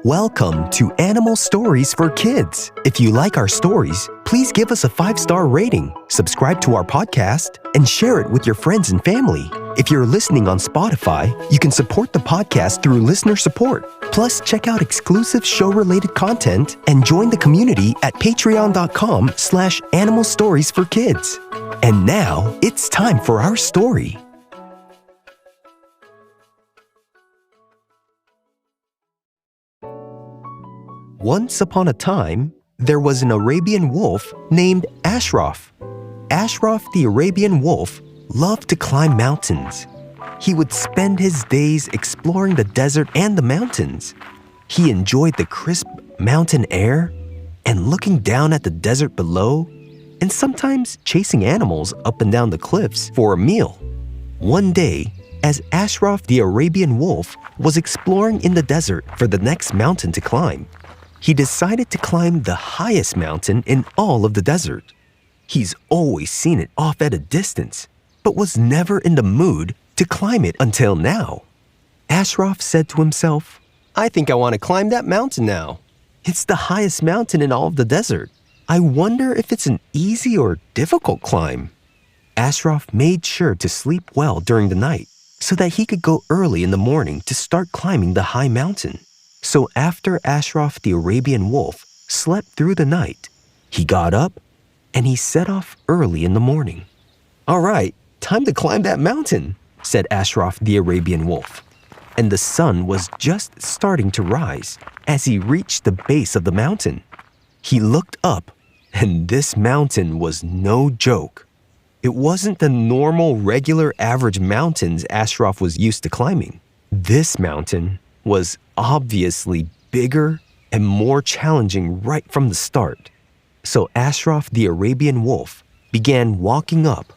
Welcome to Animal Stories for Kids. If you like our stories, please give us a 5-star rating, subscribe to our podcast, and share it with your friends and family. If you're listening on Spotify, you can support the podcast through listener support. Plus, check out exclusive show-related content and join the community at patreon.com/Animal Stories for Kids. And now, it's time for our story. Once upon a time, there was an Arabian wolf named Ashraf. Ashraf the Arabian wolf loved to climb mountains. He would spend his days exploring the desert and the mountains. He enjoyed the crisp mountain air and looking down at the desert below, and sometimes chasing animals up and down the cliffs for a meal. One day, as Ashraf the Arabian wolf was exploring in the desert for the next mountain to climb, he decided to climb the highest mountain in all of the desert. He's always seen it off at a distance, but was never in the mood to climb it until now. Ashraf said to himself, "I think I want to climb that mountain now. It's the highest mountain in all of the desert. I wonder if it's an easy or difficult climb." Ashraf made sure to sleep well during the night so that he could go early in the morning to start climbing the high mountain. So after Ashraf the Arabian wolf slept through the night, he got up and he set off early in the morning. "All right, time to climb that mountain," said Ashraf the Arabian wolf. And the sun was just starting to rise as he reached the base of the mountain. He looked up, and this mountain was no joke. It wasn't the normal, regular, average mountains Ashraf was used to climbing. This mountain was obviously bigger and more challenging right from the start. So Ashraf the Arabian wolf began walking up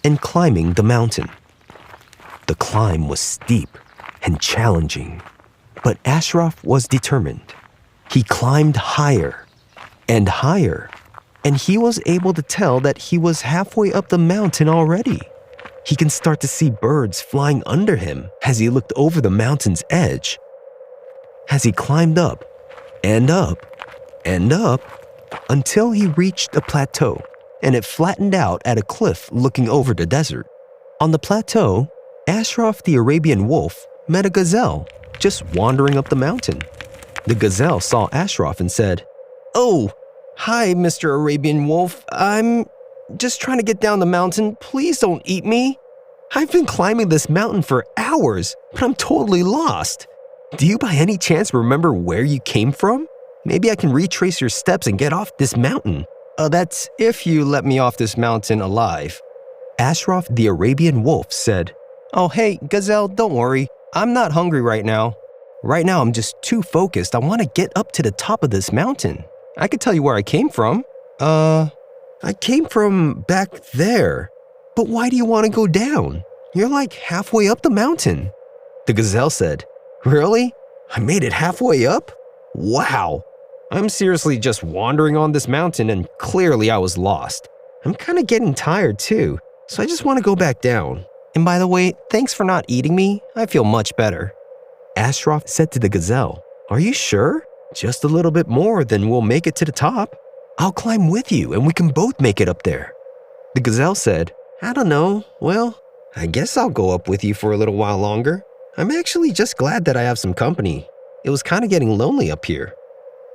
and climbing the mountain. The climb was steep and challenging, but Ashraf was determined. He climbed higher and higher, and he was able to tell that he was halfway up the mountain already. He can start to see birds flying under him as he looked over the mountain's edge. As he climbed up and up and up until he reached a plateau, and it flattened out at a cliff looking over the desert. On the plateau, Ashraf the Arabian wolf met a gazelle just wandering up the mountain. The gazelle saw Ashraf and said, "Oh, hi, Mr. Arabian Wolf. I'm just trying to get down the mountain. Please don't eat me. I've been climbing this mountain for hours, but I'm totally lost. Do you by any chance remember where you came from? Maybe I can retrace your steps and get off this mountain. That's if you let me off this mountain alive." Ashraf the Arabian wolf said, "Oh, hey, gazelle, don't worry. I'm not hungry right now. Right now, I'm just too focused. I want to get up to the top of this mountain. I could tell you where I came from. I came from back there. But why do you want to go down? You're like halfway up the mountain." The gazelle said, "Really? I made it halfway up? Wow. I'm seriously just wandering on this mountain and clearly I was lost. I'm kind of getting tired too, so I just want to go back down. And by the way, thanks for not eating me. I feel much better." Ashraf said to the gazelle, "Are you sure? Just a little bit more, then we'll make it to the top. I'll climb with you and we can both make it up there." The gazelle said, "I don't know. Well, I guess I'll go up with you for a little while longer. I'm actually just glad that I have some company. It was kind of getting lonely up here."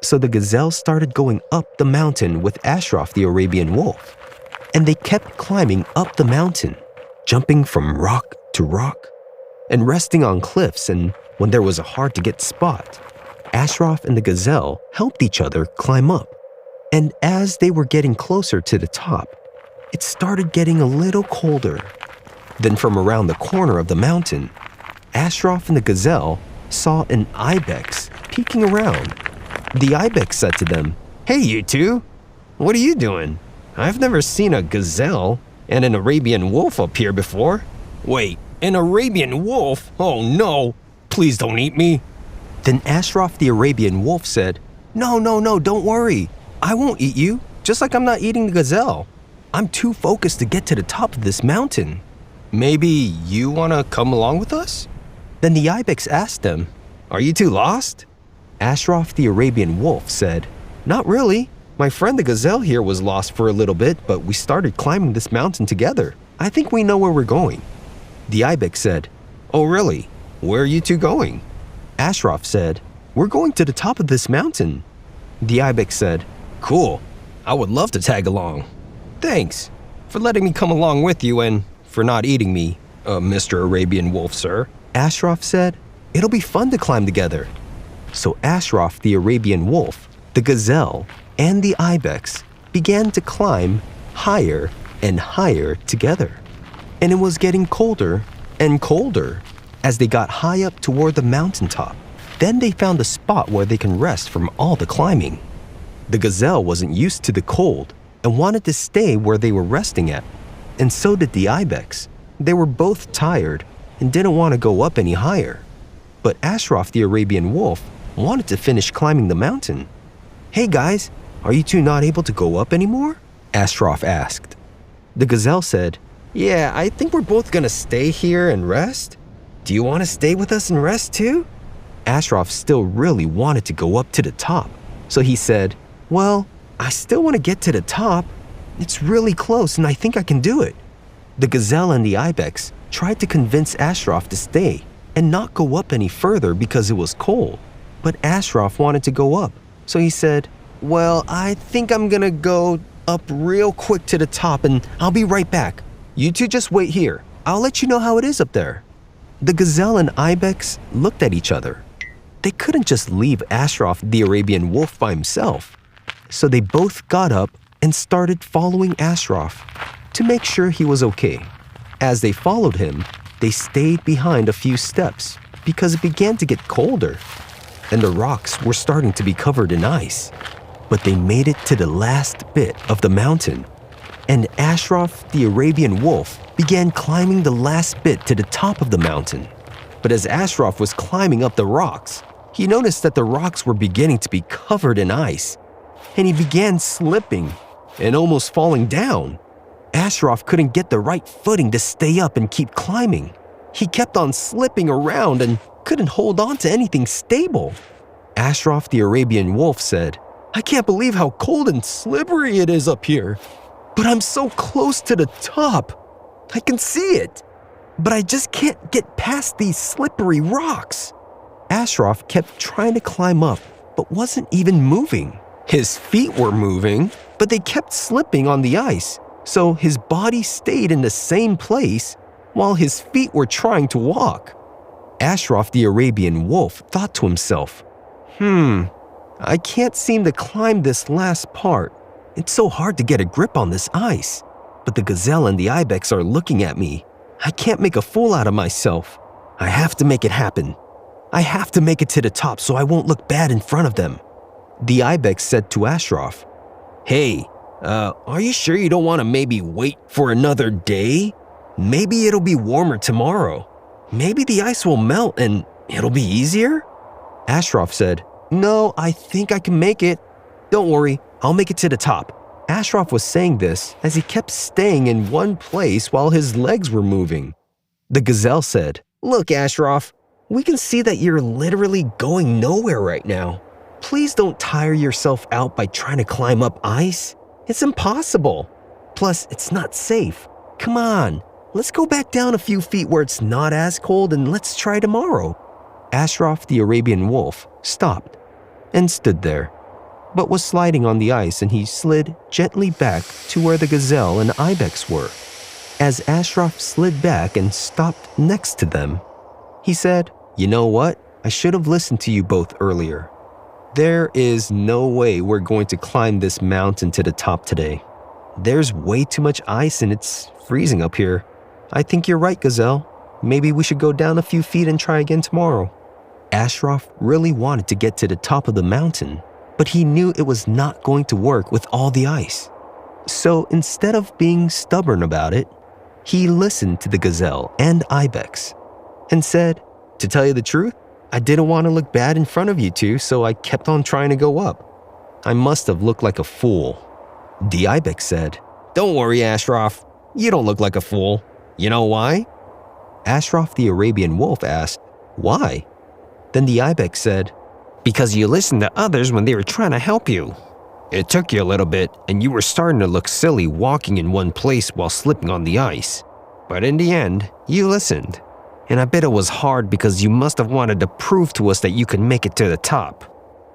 So the gazelle started going up the mountain with Ashraf the Arabian wolf. And they kept climbing up the mountain, jumping from rock to rock, and resting on cliffs and when there was a hard-to-get spot. Ashraf and the gazelle helped each other climb up. And as they were getting closer to the top, it started getting a little colder. Then from around the corner of the mountain, Ashraf and the gazelle saw an ibex peeking around. The ibex said to them, "Hey, you two, what are you doing? I've never seen a gazelle and an Arabian wolf up here before." "Wait, an Arabian wolf? Oh no, please don't eat me." Then Ashraf the Arabian wolf said, No, don't worry. I won't eat you, just like I'm not eating the gazelle. I'm too focused to get to the top of this mountain. Maybe you want to come along with us?" Then the ibex asked them, "Are you two lost?" Ashraf the Arabian Wolf said, "Not really. My friend the gazelle here was lost for a little bit, but we started climbing this mountain together. I think we know where we're going." The ibex said, "Oh really? Where are you two going?" Ashraf said, "We're going to the top of this mountain." The ibex said, "Cool. I would love to tag along. Thanks for letting me come along with you and for not eating me, Mr. Arabian Wolf, sir." Ashraf said, "It'll be fun to climb together." So Ashraf the Arabian Wolf, the gazelle, and the ibex began to climb higher and higher together. And it was getting colder and colder as they got high up toward the mountaintop. Then they found a spot where they can rest from all the climbing. The gazelle wasn't used to the cold and wanted to stay where they were resting at. And so did the ibex. They were both tired and didn't want to go up any higher. But Ashraf the Arabian Wolf wanted to finish climbing the mountain. "Hey guys, are you two not able to go up anymore?" Ashraf asked. The gazelle said, "Yeah, I think we're both gonna stay here and rest. Do you want to stay with us and rest too?" Ashraf still really wanted to go up to the top, so he said, "Well, I still want to get to the top. It's really close and I think I can do it." The gazelle and the ibex tried to convince Ashraf to stay and not go up any further because it was cold. But Ashraf wanted to go up, so he said, "Well, I think I'm gonna go up real quick to the top and I'll be right back. You two just wait here. I'll let you know how it is up there." The gazelle and ibex looked at each other. They couldn't just leave Ashraf the Arabian Wolf by himself. So they both got up and started following Ashraf to make sure he was okay. As they followed him, they stayed behind a few steps because it began to get colder and the rocks were starting to be covered in ice. But they made it to the last bit of the mountain, and Ashraf the Arabian Wolf began climbing the last bit to the top of the mountain. But as Ashraf was climbing up the rocks, he noticed that the rocks were beginning to be covered in ice, and he began slipping and almost falling down. Ashraf couldn't get the right footing to stay up and keep climbing. He kept on slipping around and couldn't hold on to anything stable. Ashraf the Arabian Wolf said, "I can't believe how cold and slippery it is up here. But I'm so close to the top. I can see it. But I just can't get past these slippery rocks." Ashraf kept trying to climb up, but wasn't even moving. His feet were moving, but they kept slipping on the ice, so his body stayed in the same place while his feet were trying to walk. Ashraf the Arabian Wolf thought to himself, I can't seem to climb this last part. It's so hard to get a grip on this ice. But the gazelle and the ibex are looking at me. I can't make a fool out of myself. I have to make it happen. I have to make it to the top so I won't look bad in front of them." The ibex said to Ashraf, "Hey, are you sure you don't want to maybe wait for another day? Maybe it'll be warmer tomorrow. Maybe the ice will melt and it'll be easier?" Ashraf said, "No, I think I can make it. Don't worry, I'll make it to the top." Ashraf was saying this as he kept staying in one place while his legs were moving. The gazelle said, "Look, Ashraf, we can see that you're literally going nowhere right now. Please don't tire yourself out by trying to climb up ice. It's impossible. Plus, it's not safe. Come on, let's go back down a few feet where it's not as cold and let's try tomorrow." Ashraf the Arabian Wolf stopped and stood there, but was sliding on the ice, and he slid gently back to where the gazelle and ibex were. As Ashraf slid back and stopped next to them, he said, "You know what? I should have listened to you both earlier. There is no way we're going to climb this mountain to the top today. There's way too much ice and it's freezing up here. I think you're right, gazelle. Maybe we should go down a few feet and try again tomorrow." Ashraf really wanted to get to the top of the mountain, but he knew it was not going to work with all the ice. So instead of being stubborn about it, he listened to the gazelle and ibex and said, "To tell you the truth, I didn't want to look bad in front of you two, so I kept on trying to go up. I must have looked like a fool." The ibex said, "Don't worry, Ashraf. You don't look like a fool. You know why?" Ashraf the Arabian Wolf asked, "Why?" Then the ibex said, Because you listened to others when they were trying to help you. It took you a little bit, and you were starting to look silly walking in one place while slipping on the ice. But in the end, you listened. And I bet it was hard because you must have wanted to prove to us that you could make it to the top.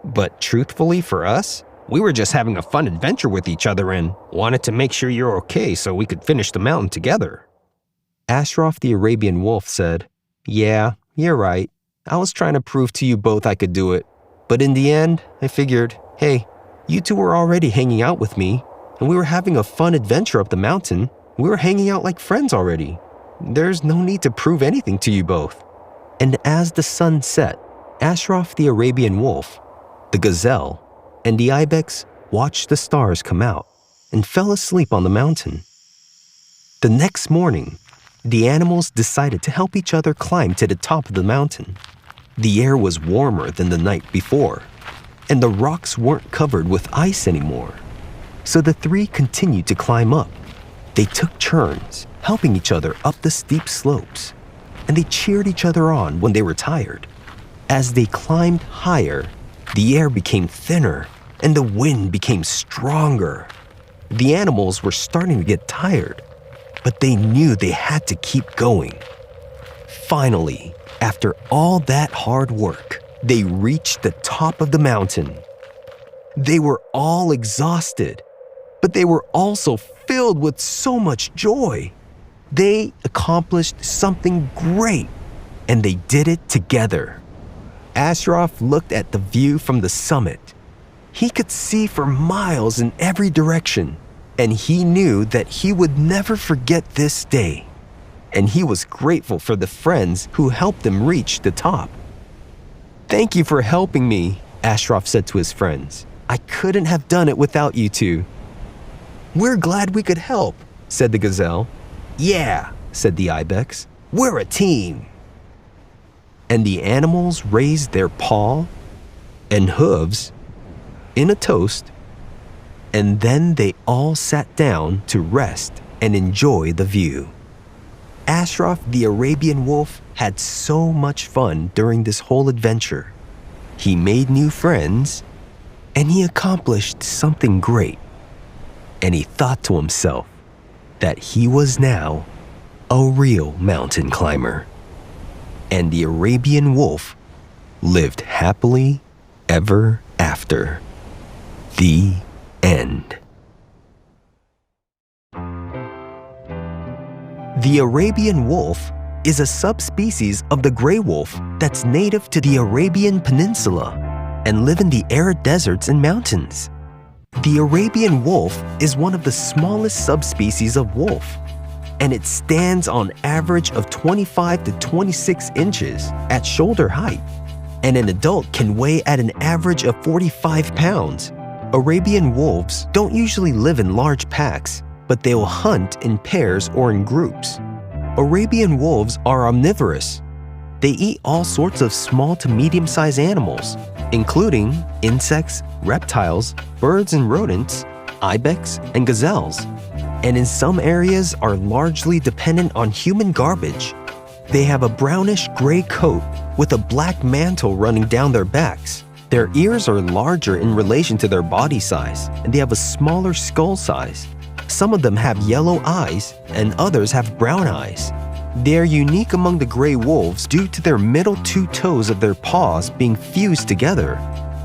But truthfully for us, we were just having a fun adventure with each other and wanted to make sure you're okay so we could finish the mountain together. Ashraf the Arabian Wolf said, "Yeah, you're right. I was trying to prove to you both I could do it. But in the end, I figured, hey, you two were already hanging out with me, and we were having a fun adventure up the mountain. We were hanging out like friends already. There's no need to prove anything to you both." And as the sun set, Ashraf the Arabian Wolf, the gazelle, and the ibex watched the stars come out and fell asleep on the mountain. The next morning, the animals decided to help each other climb to the top of the mountain. The air was warmer than the night before, and the rocks weren't covered with ice anymore. So the three continued to climb up. They took turns, helping each other up the steep slopes, and they cheered each other on when they were tired. As they climbed higher, the air became thinner and the wind became stronger. The animals were starting to get tired, but they knew they had to keep going. Finally, after all that hard work, they reached the top of the mountain. They were all exhausted, but they were also filled with so much joy. They accomplished something great, and they did it together. Ashraf looked at the view from the summit. He could see for miles in every direction, and he knew that he would never forget this day. And he was grateful for the friends who helped him reach the top. "Thank you for helping me," Ashraf said to his friends. "I couldn't have done it without you two." "We're glad we could help," said the gazelle. "Yeah," said the ibex. "We're a team." And the animals raised their paw and hooves in a toast, and then they all sat down to rest and enjoy the view. Ashraf the Arabian Wolf had so much fun during this whole adventure. He made new friends, and he accomplished something great. And he thought to himself that he was now a real mountain climber. And the Arabian Wolf lived happily ever after. The end. The Arabian wolf is a subspecies of the gray wolf that's native to the Arabian Peninsula and live in the arid deserts and mountains. The Arabian wolf is one of the smallest subspecies of wolf, and it stands on average of 25 to 26 inches at shoulder height, and an adult can weigh at an average of 45 pounds. Arabian wolves don't usually live in large packs, but they will hunt in pairs or in groups. Arabian wolves are omnivorous. They eat all sorts of small to medium-sized animals, including insects, reptiles, birds and rodents, ibex, and gazelles, and in some areas are largely dependent on human garbage. They have a brownish-gray coat with a black mantle running down their backs. Their ears are larger in relation to their body size, and they have a smaller skull size. Some of them have yellow eyes, and others have brown eyes. They are unique among the gray wolves due to their middle two toes of their paws being fused together,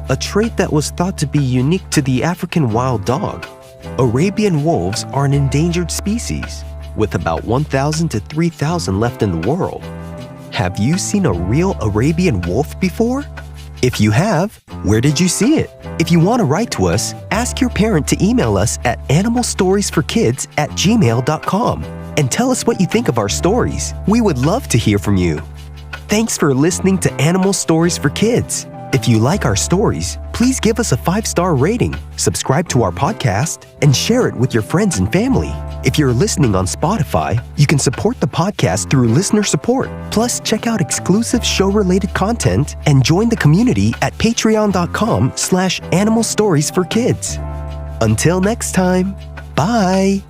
a trait that was thought to be unique to the African wild dog. Arabian wolves are an endangered species, with about 1,000 to 3,000 left in the world. Have you seen a real Arabian wolf before? If you have, where did you see it? If you want to write to us, ask your parent to email us at animalstoriesforkids@gmail.com and tell us what you think of our stories. We would love to hear from you. Thanks for listening to Animal Stories for Kids. If you like our stories, please give us a 5-star rating, subscribe to our podcast, and share it with your friends and family. If you're listening on Spotify, you can support the podcast through listener support. Plus, check out exclusive show-related content and join the community at patreon.com/animalstoriesforkids. Until next time, bye!